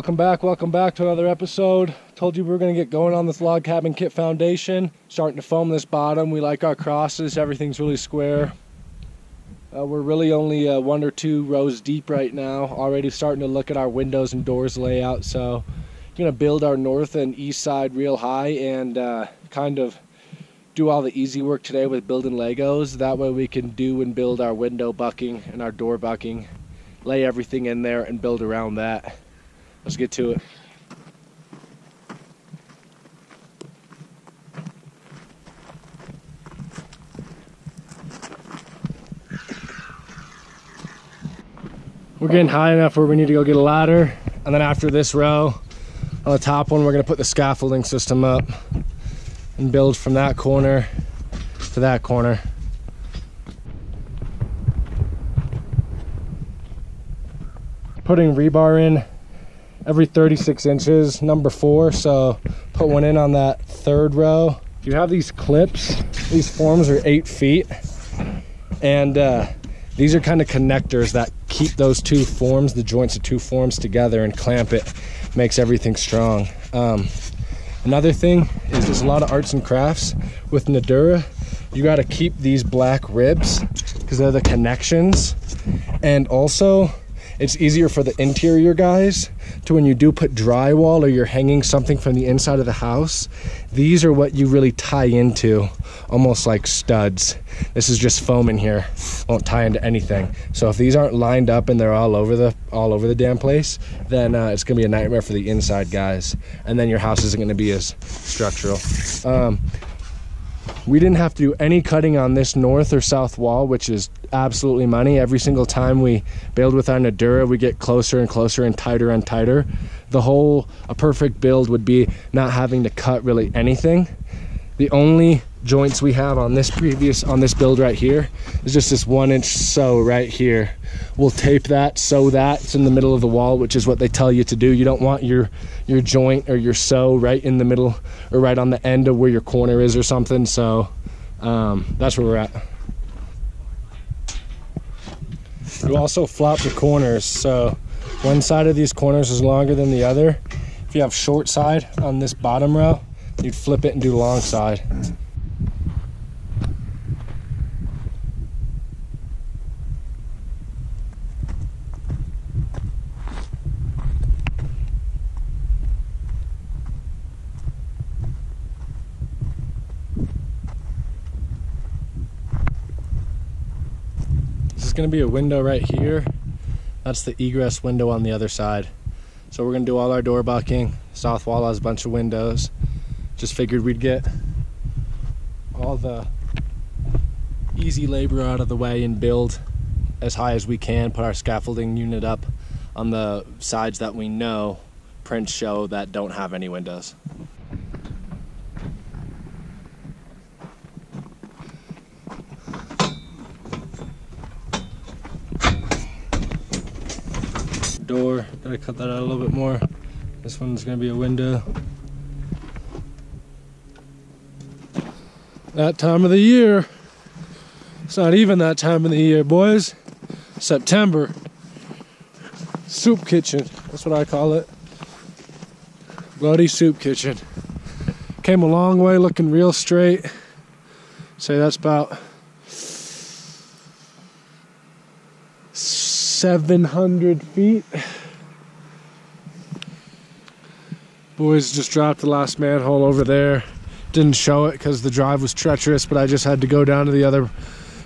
welcome back to another episode. Told you we were going to get going on this log cabin kit foundation. Starting to foam this bottom. We like our crosses, everything's really square. We're really only 1 or 2 rows deep right now. Already starting to look at our windows and doors layout. So going to build our north and east side real high and kind of do all the easy work today with building Legos. That way we can do and build our window bucking and our door bucking. Lay everything in there and build around that. Let's get to it. We're getting high enough where we need to go get a ladder. And then after this row, on the top one, we're gonna put the scaffolding system up and build from that corner to that corner. Putting rebar in every 36 inches, number 4, so put one in on that 3rd row. You have these clips, these forms are 8 feet, and these are kind of connectors that keep those 2 forms, the joints of 2 forms together and clamp it, makes everything strong. Another thing is there's a lot of arts and crafts with Nudura. You got to keep these black ribs because they're the connections, and also it's easier for the interior guys to, when you do put drywall or you're hanging something from the inside of the house, these are what you really tie into, almost like studs. This is just foam in here, won't tie into anything. So if these aren't lined up and they're all over the damn place, then it's gonna be a nightmare for the inside guys, and then your house isn't gonna be as structural. We didn't have to do any cutting on this north or south wall, which is absolutely money. Every single time we build with our Nudura, we get closer and closer and tighter. A perfect build would be not having to cut really anything. The only joints we have on this build right here is just this 1-inch sew right here. We'll tape that, sew that. It's in the middle of the wall, which is what they tell you to do. You don't want your joint or your sew right in the middle or right on the end of where your corner is or something. So that's where we're at. You also flop the corners, so one side of these corners is longer than the other. If you have short side on this bottom row, you'd flip it and do long side. This is going to be a window right here. That's the egress window on the other side. So we're going to do all our door bucking. South wall has a bunch of windows. Just figured we'd get all the easy labor out of the way and build as high as we can. Put our scaffolding unit up on the sides that we know prints show that don't have any windows. Door, gotta cut that out a little bit more. This one's gonna be a window. That time of the year. It's not even that time of the year, boys. September. Soup kitchen, that's what I call it. Bloody soup kitchen. Came a long way, looking real straight. Say that's about 700 feet. Boys just dropped the last manhole over there. Didn't show it because the drive was treacherous, but I just had to go down to the other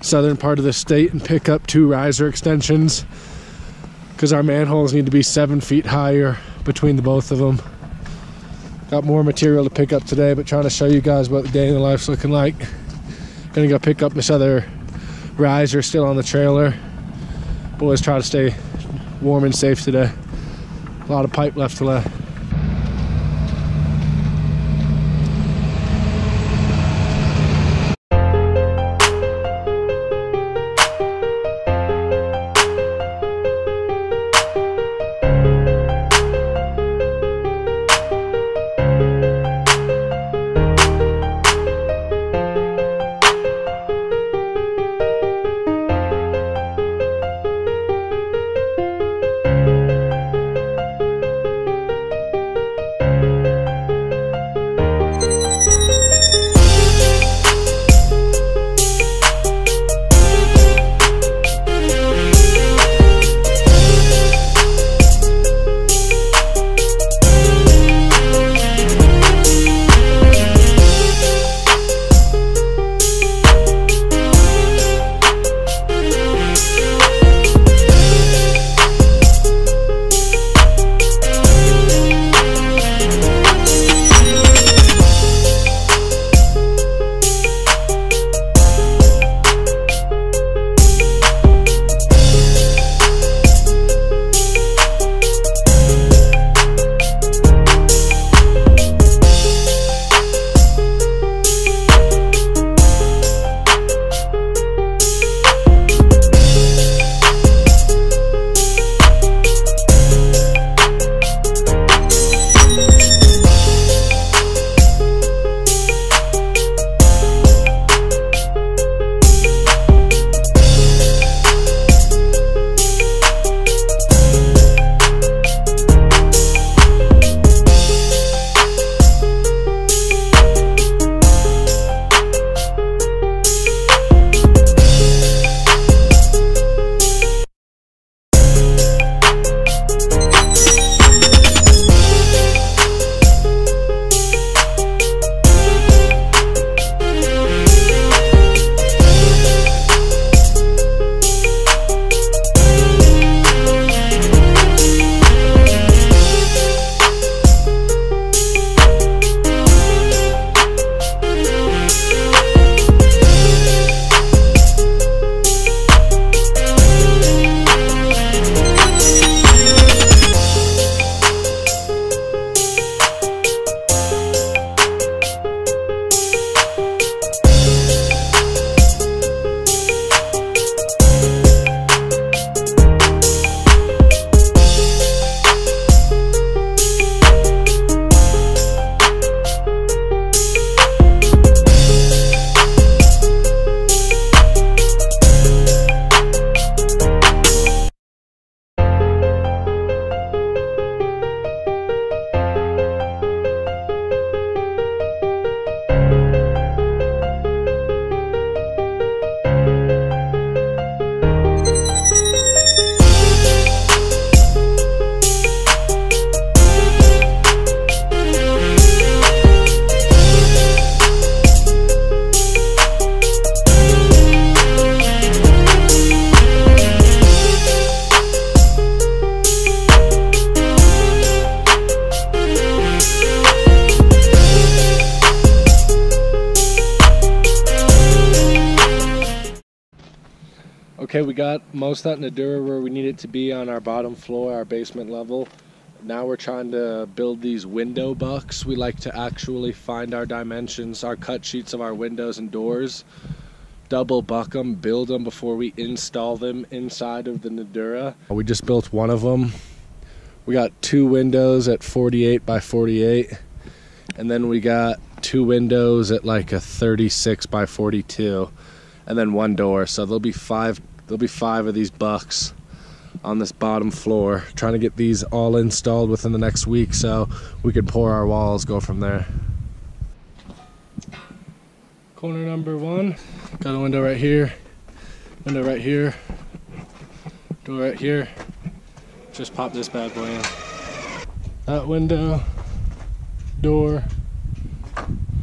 southern part of the state and pick up 2 riser extensions because our manholes need to be 7 feet higher between the both of them. Got more material to pick up today, but trying to show you guys what the day in the life's looking like. Gonna go pick up this other riser still on the trailer. Boys try to stay warm and safe today. A lot of pipe left to lay. Okay, we got most of that Nudura where we need it to be on our bottom floor, our basement level. Now we're trying to build these window bucks. We like to actually find our dimensions, our cut sheets of our windows and doors, double buck them, build them before we install them inside of the Nudura. We just built one of them. We got 2 windows at 48 by 48, and then we got 2 windows at like a 36 by 42, and then 1 door. So there'll be 5 of these bucks on this bottom floor. Trying to get these all installed within the next week so we can pour our walls, go from there. Corner number 1, got a window right here, window right here, door right here. Just pop this bad boy in. That window, door,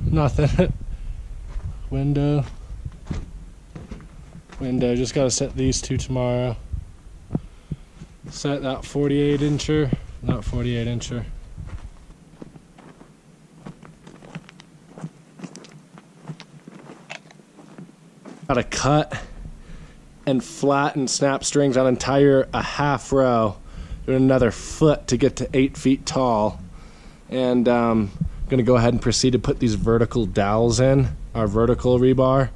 nothing. Window, just gotta set these 2 tomorrow. Set that 48 incher, not 48 incher. Gotta cut and flatten snap strings on a half row. Doing another foot to get to 8 feet tall. And I'm gonna go ahead and proceed to put these vertical dowels in, our vertical rebar.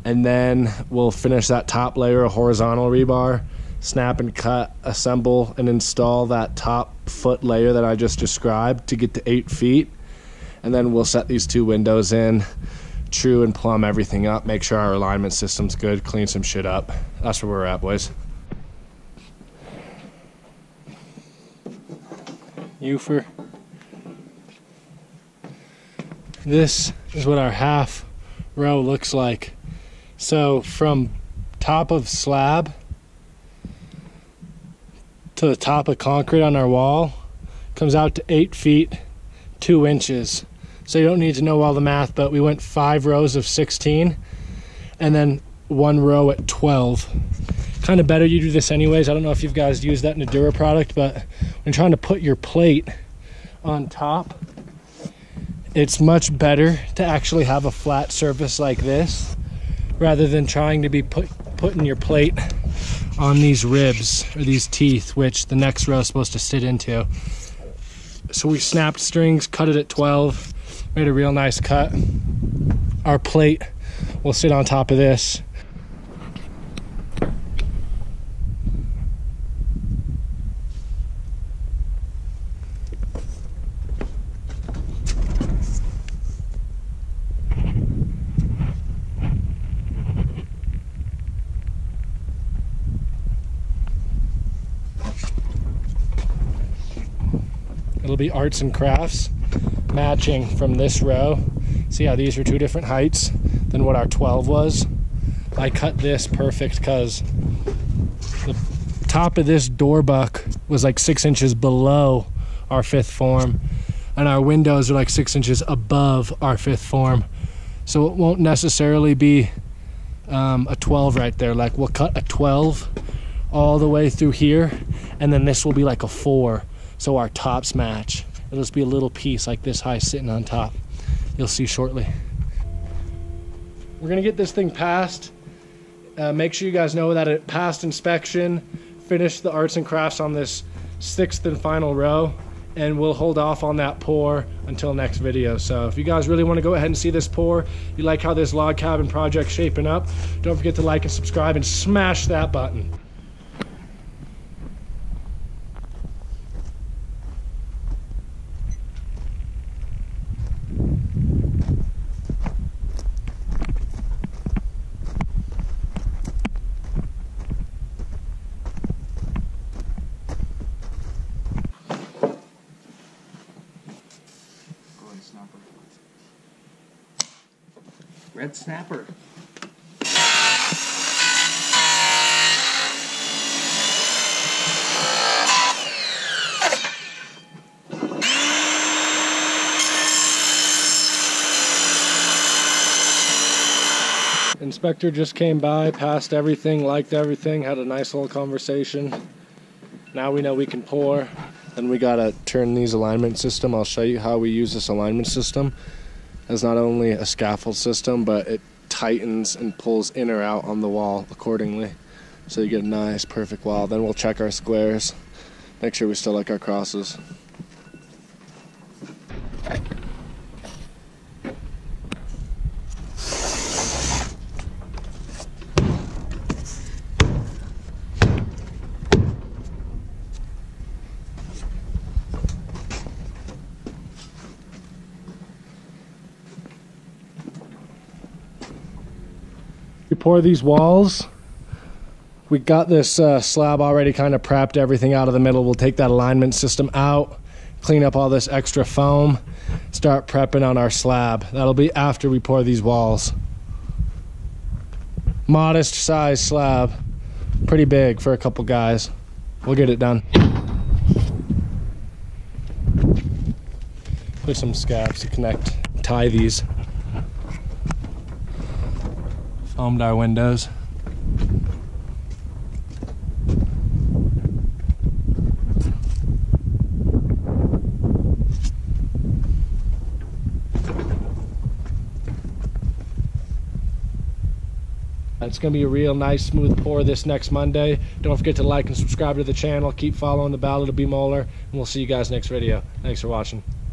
And then we'll finish that top layer of horizontal rebar, snap and cut, assemble and install that top foot layer that I just described to get to 8 feet. And then we'll set these 2 windows in, true and plumb everything up, make sure our alignment system's good, clean some shit up. That's where we're at, boys. Ufer. This is what our half row looks like. So from top of slab to the top of concrete on our wall comes out to 8 feet 2 inches. So you don't need to know all the math, but we went 5 rows of 16 and then 1 row at 12. Kind of better you do this anyways. I don't know if you guys use that Nudura product, but when trying to put your plate on top, it's much better to actually have a flat surface like this rather than trying to be putting your plate on these ribs or these teeth, which the next row is supposed to sit into. So we snapped strings, cut it at 12, made a real nice cut. Our plate will sit on top of this. It'll be arts and crafts matching from this row. See how these are 2 different heights than what our 12 was? I cut this perfect because the top of this door buck was like 6 inches below our 5th form, and our windows are like 6 inches above our 5th form. So it won't necessarily be a 12 right there. Like we'll cut a 12 all the way through here, and then this will be like a 4. So our tops match. It'll just be a little piece like this high sitting on top. You'll see shortly. We're gonna get this thing passed. Make sure you guys know that it passed inspection, finished the arts and crafts on this 6th and final row, and we'll hold off on that pour until next video. So if you guys really wanna go ahead and see this pour, you like how this log cabin project's shaping up, don't forget to like and subscribe and smash that button. Red snapper. Inspector just came by, passed everything, liked everything, had a nice little conversation. Now we know we can pour. Then we gotta turn these alignment system. I'll show you how we use this alignment system. It's not only a scaffold system, but it tightens and pulls in or out on the wall accordingly. so you get a nice perfect wall. Then we'll check our squares, make sure we still like our crosses. We pour these walls. We got this slab already kind of prepped, everything out of the middle. We'll take that alignment system out, clean up all this extra foam, start prepping on our slab. That'll be after we pour these walls. Modest size slab, pretty big for a couple guys. We'll get it done. Put some scabs to tie these. Foamed our windows. It's going to be a real nice smooth pour this next Monday. Don't forget to like and subscribe to the channel. Keep following the bell. It'll be Moeller, and we'll see you guys next video. Thanks for watching.